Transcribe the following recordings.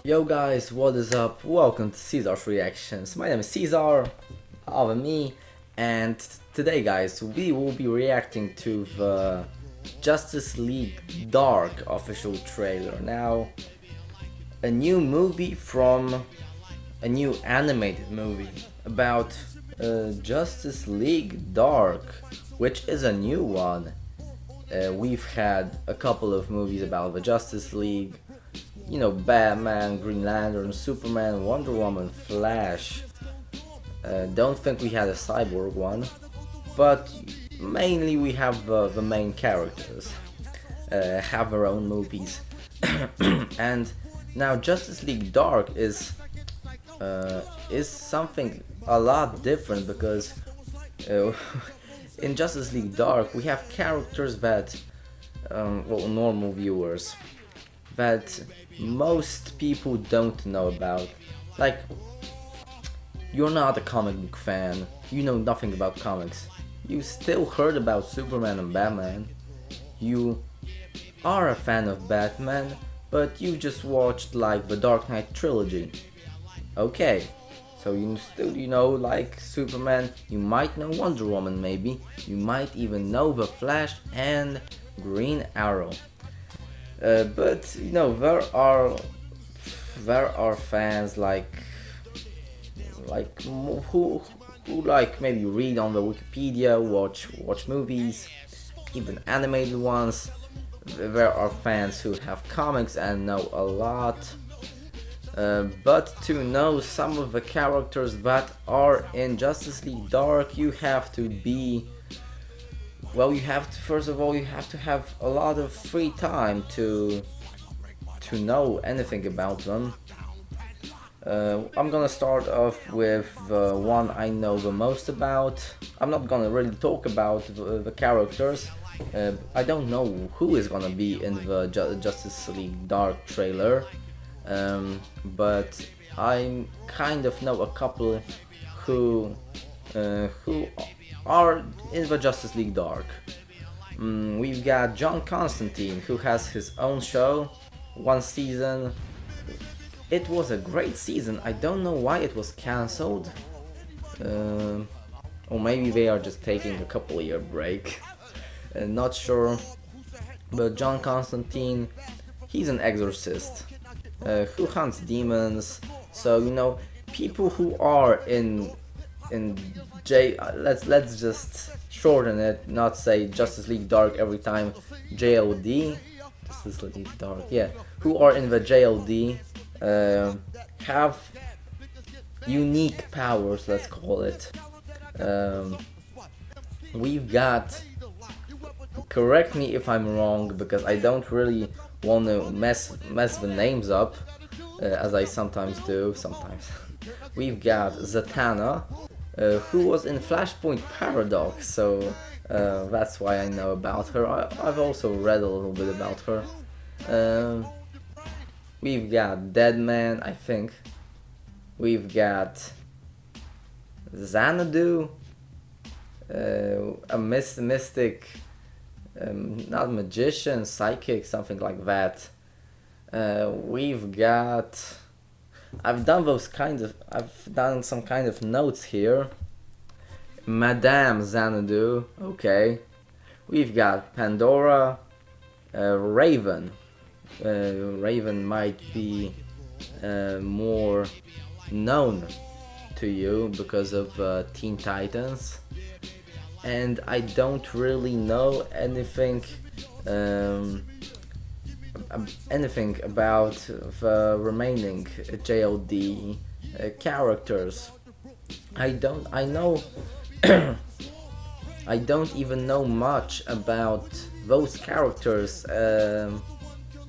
Yo guys, what is up? Welcome to Caesar's Reactions. My name is Caesar, of me, and today guys, we will be reacting to the Justice League Dark official trailer. Now, a new movie from a new animated movie about Justice League Dark, which is a new one. We've had a couple of movies about the Justice League, you know, Batman, Green Lantern, Superman, Wonder Woman, Flash. Don't think we had a Cyborg one, but mainly we have the main characters have their own movies. And now Justice League Dark is something a lot different because in Justice League Dark we have characters that, well, normal viewers, that most people don't know about. Like, you're not a comic book fan, you know nothing about comics, you still heard about Superman and Batman, you are a fan of Batman, but you just watched like the Dark Knight trilogy. Okay, so you know like Superman, you might know Wonder Woman maybe, you might even know the Flash and Green Arrow. But you know there are fans like who like maybe read on the Wikipedia, watch movies, even animated ones. There are fans who have comics and know a lot. But to know some of the characters that are in Justice League Dark, you have to be, well, you have to, first of all, you have to have a lot of free time to know anything about them. I'm gonna start off with the one I know the most about. I'm not gonna really talk about the characters. I don't know who is gonna be in the Justice League Dark trailer, but I kind of know a couple who are in the Justice League Dark. We've got John Constantine, who has his own show, one season. It was a great season. I don't know why it was cancelled, or maybe they are just taking a couple-year break. Not sure. But John Constantine, he's an exorcist who hunts demons. So you know, people who are in J. Let's just shorten it, not say Justice League Dark every time. JLD, Justice League Dark, yeah. Who are in the JLD have unique powers, let's call it. We've got, correct me if I'm wrong, because I don't really want to mess the names up, as I sometimes do. We've got Zatanna, who was in Flashpoint Paradox, so that's why I know about her. I've also read a little bit about her. We've got Deadman, I think. We've got Xanadu, a mystic, not magician, psychic, something like that. We've got, I've done some kind of notes here. Madame Xanadu, okay. We've got Pandora, Raven. Raven might be more known to you because of Teen Titans, and I don't really know anything about the remaining JLD characters. I know I don't even know much about those characters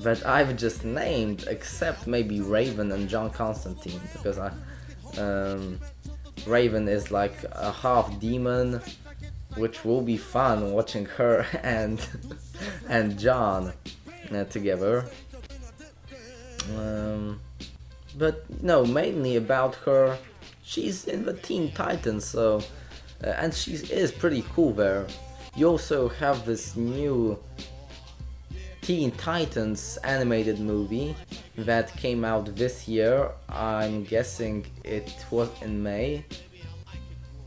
that I've just named, except maybe Raven and John Constantine, because Raven is like a half demon, which will be fun watching her and John together. But no, mainly about her. She's in the Teen Titans, so and she is pretty cool there. You also have this new Teen Titans animated movie that came out this year. I'm guessing it was in May.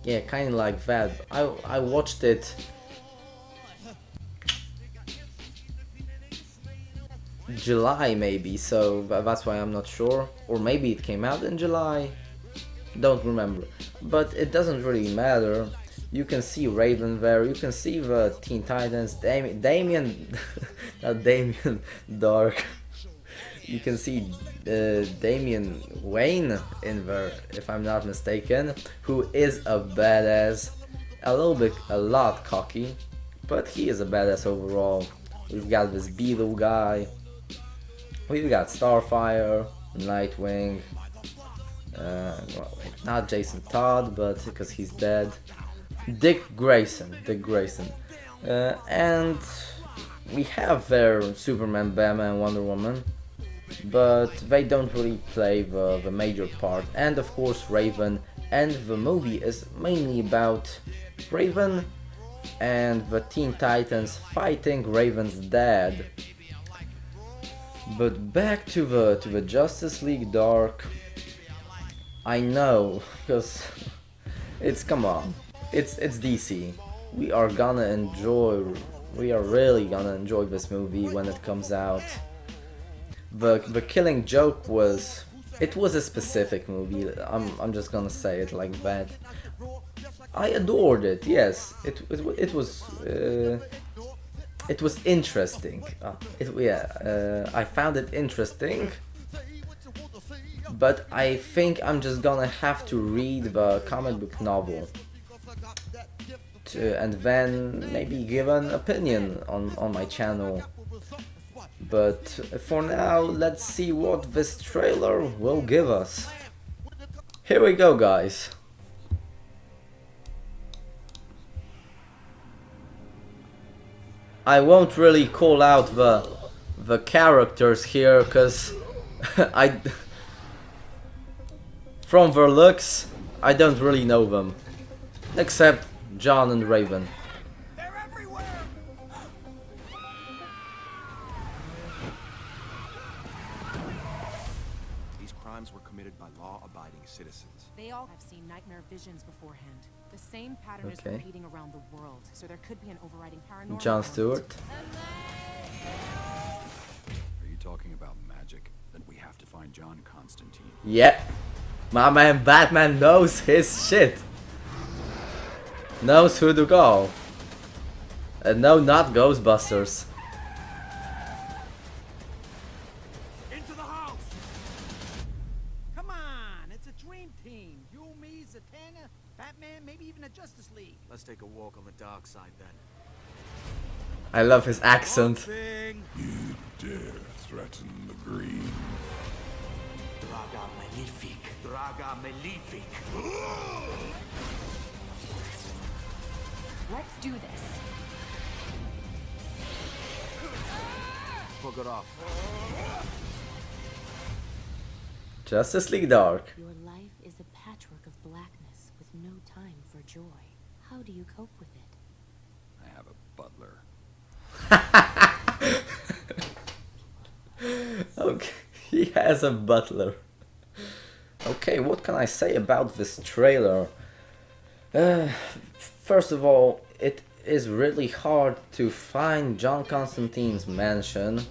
Yeah, kind of like that. I watched it July maybe, so that's why I'm not sure. Or maybe it came out in July. Don't remember. But it doesn't really matter. You can see Raven there, you can see the Teen Titans, Damien, not Damien, Dark. You can see Damian Wayne in there, if I'm not mistaken, who is a badass, a lot cocky, but he is a badass overall. We've got this Beetle guy, we've got Starfire, Nightwing, well, not Jason Todd, but because he's dead. Dick Grayson, and we have their Superman, Batman, Wonder Woman, but they don't really play the major part. And of course Raven, and the movie is mainly about Raven and the Teen Titans fighting Raven's dad. But back to the Justice League Dark. I know, because come on. It's DC. We are really gonna enjoy this movie when it comes out. The Killing Joke was a specific movie. I'm just gonna say it like that. I adored it. Yes, it was interesting. I found it interesting. But I think I'm just gonna have to read the comic book novel and then maybe give an opinion on my channel. But for now, let's see what this trailer will give us. Here we go, guys. I won't really call out the characters here, cause from their looks, I don't really know them, except John and Raven. They're everywhere. These crimes were committed by law-abiding citizens. They all have seen nightmare visions beforehand. The same pattern is Okay. repeating around the world, so there could be an overriding paranormal. Jon element. Stewart. Are you talking about magic? Then we have to find John Constantine. Yeah, my man Batman knows his shit. Knows who to call. And no, not Ghostbusters. Into the house. Come on, it's a dream team. You, me, Zatanna, Batman, maybe even a Justice League. Let's take a walk on the dark side then. I love his accent. Thing. You dare threaten the green? Draga Malefic. Draga Malefic. Let's do this. Fuck it off. Justice League Dark. Your life is a patchwork of blackness with no time for joy. How do you cope with it? I have a butler. Okay, he has a butler. Okay, what can I say about this trailer? First of all, it is really hard to find John Constantine's mansion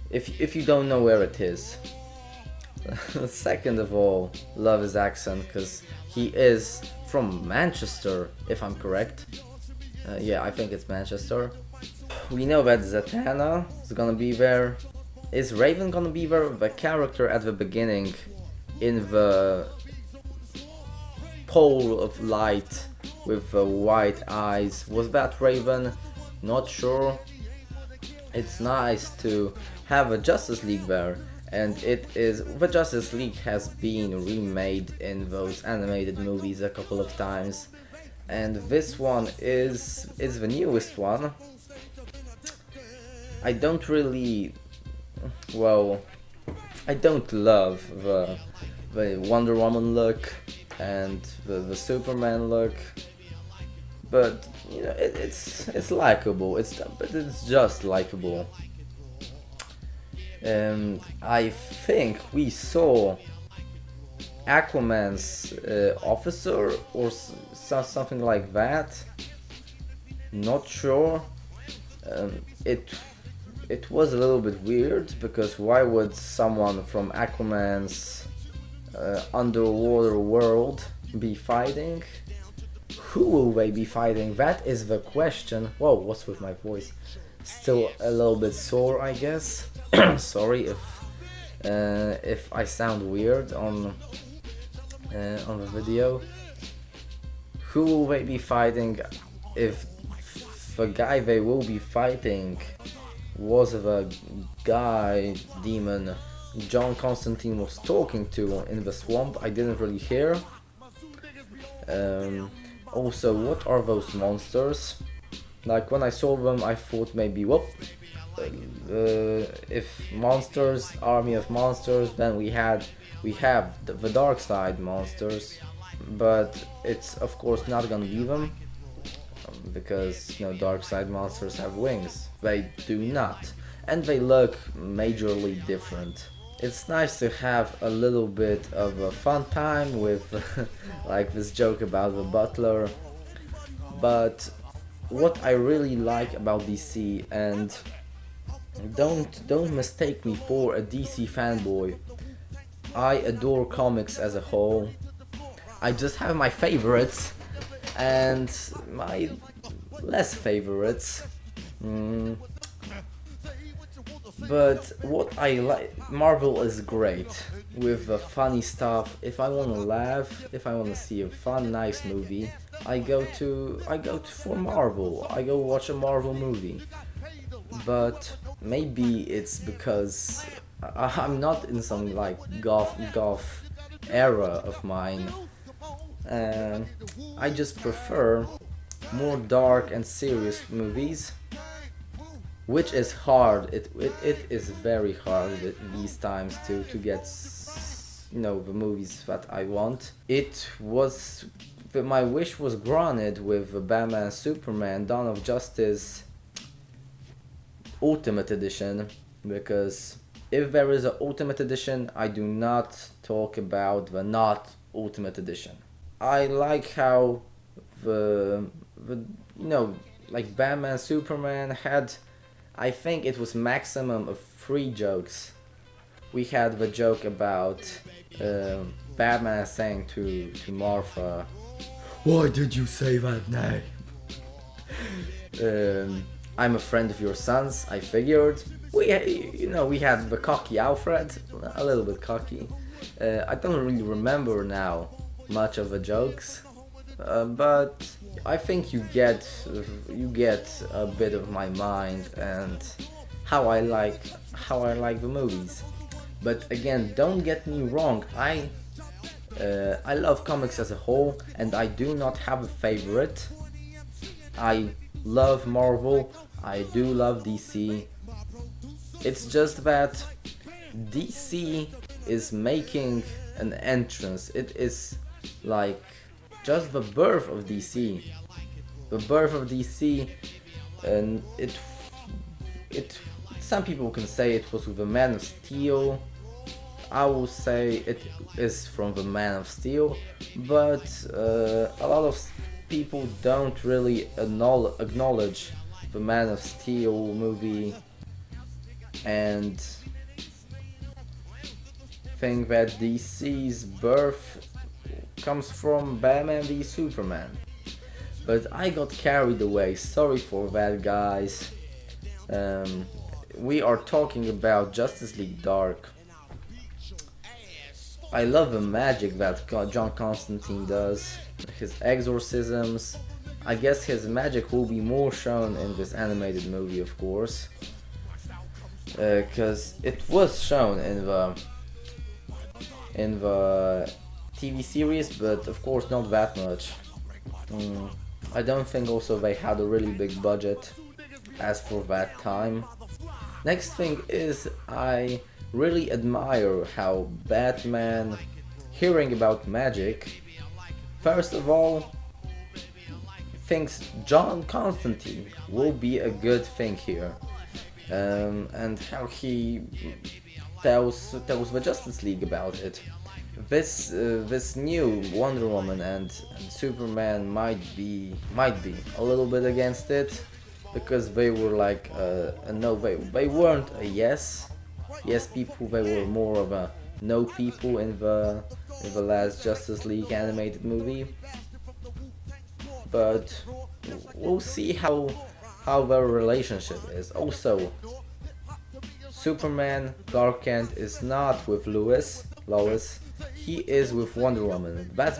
if you don't know where it is. Second of all, love his accent because he is from Manchester, if I'm correct. Yeah, I think it's Manchester. We know that Zatanna is gonna be there. Is Raven gonna be there? The character at the beginning in the pole of light with the white eyes. Was that Raven? Not sure. It's nice to have a Justice League there, and the Justice League has been remade in those animated movies a couple of times, and this one is the newest one. I don't really, well, I don't love the Wonder Woman look and the Superman look, but you know it's likable. But it's just likable. I think we saw Aquaman's officer or something like that. Not sure. It was a little bit weird because why would someone from Aquaman's underwater world be fighting? Who will they be fighting? That is the question. Whoa, what's with my voice? Still a little bit sore, I guess. Sorry if I sound weird on the video. Who will they be fighting? If the guy they will be fighting was the guy demon John Constantine was talking to in the swamp, I didn't really hear. Also, what are those monsters? Like when I saw them, I thought maybe, whoop. If monsters, army of monsters, then we have the dark side monsters, but it's of course not gonna be them because you know dark side monsters have wings. They do not, and they look majorly different. It's nice to have a little bit of a fun time with like this joke about the butler, but what I really like about DC, and don't mistake me for a DC fanboy, I adore comics as a whole. I just have my favorites and my less favorites. But what I like, Marvel is great with the funny stuff. If I want to laugh, if I want to see a fun, nice movie, I go for Marvel. I go watch a Marvel movie. But maybe it's because I'm not in some like goth era of mine. I just prefer more dark and serious movies, which is hard. It is very hard these times to get you know the movies that I want. My wish was granted with Batman Superman Dawn of Justice Ultimate Edition, because if there is an Ultimate Edition, I do not talk about the not Ultimate Edition. I like how the you know like Batman Superman had, I think it was maximum of 3 jokes. We had the joke about Batman saying to Martha, "Why did you say that name?" I'm a friend of your son's. I figured we had the cocky Alfred, a little bit cocky. I don't really remember now much of the jokes, but I think you get a bit of my mind and how I like the movies. But again, don't get me wrong. I love comics as a whole, and I do not have a favorite. I love Marvel. I do love DC. It's just that DC is making an entrance. It is like just the birth of DC. The birth of DC, and it some people can say it was with the Man of Steel. I will say it is from the Man of Steel, but a lot of people don't really acknowledge the Man of Steel movie and think that DC's birth comes from Batman v Superman. But I got carried away, sorry for that, guys. We are talking about Justice League Dark. I love the magic that John Constantine does, his exorcisms. I guess his magic will be more shown in this animated movie, of course, because it was shown in the TV series, but of course not that much. I don't think also they had a really big budget as for that time. Next thing is, I really admire how Batman, hearing about magic, first of all, thinks John Constantine will be a good thing here, and how he tells the Justice League about it. This new Wonder Woman and Superman might be a little bit against it, because they were like a no, they weren't a yes people, they were more of a no people in the last Justice League animated movie. But we'll see how their relationship is. Also, Superman Clark Kent is not with Lois. He is with Wonder Woman. That's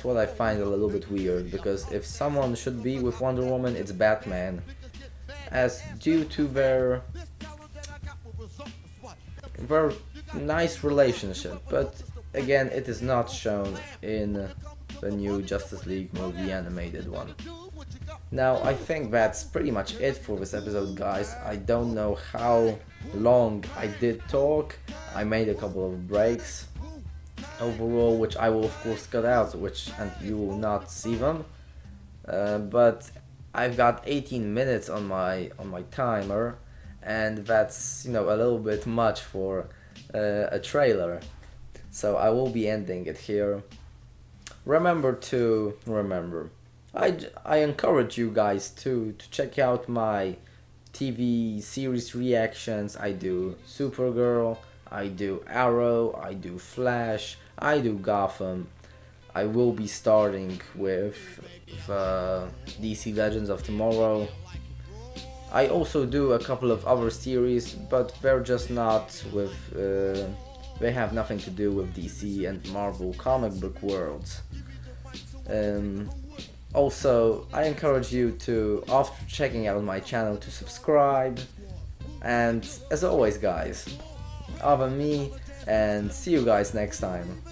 what I find a little bit weird, because if someone should be with Wonder Woman, it's Batman, as due to their nice relationship. But again, it is not shown in the new Justice League movie, animated one. Now, I think that's pretty much it for this episode, guys. I don't know how long I did talk. I made a couple of breaks overall, which I will of course cut out, and you will not see them. But I've got 18 minutes on my timer, and that's, you know, a little bit much for a trailer. So I will be ending it here. Remember, I encourage you guys to check out my TV series reactions. I do Supergirl, I do Arrow, I do Flash, I do Gotham. I will be starting with DC Legends of Tomorrow. I also do a couple of other series, but they're just not with... they have nothing to do with DC and Marvel comic book worlds. Also, I encourage you to, after checking out my channel, to subscribe. And as always, guys, other me, and see you guys next time.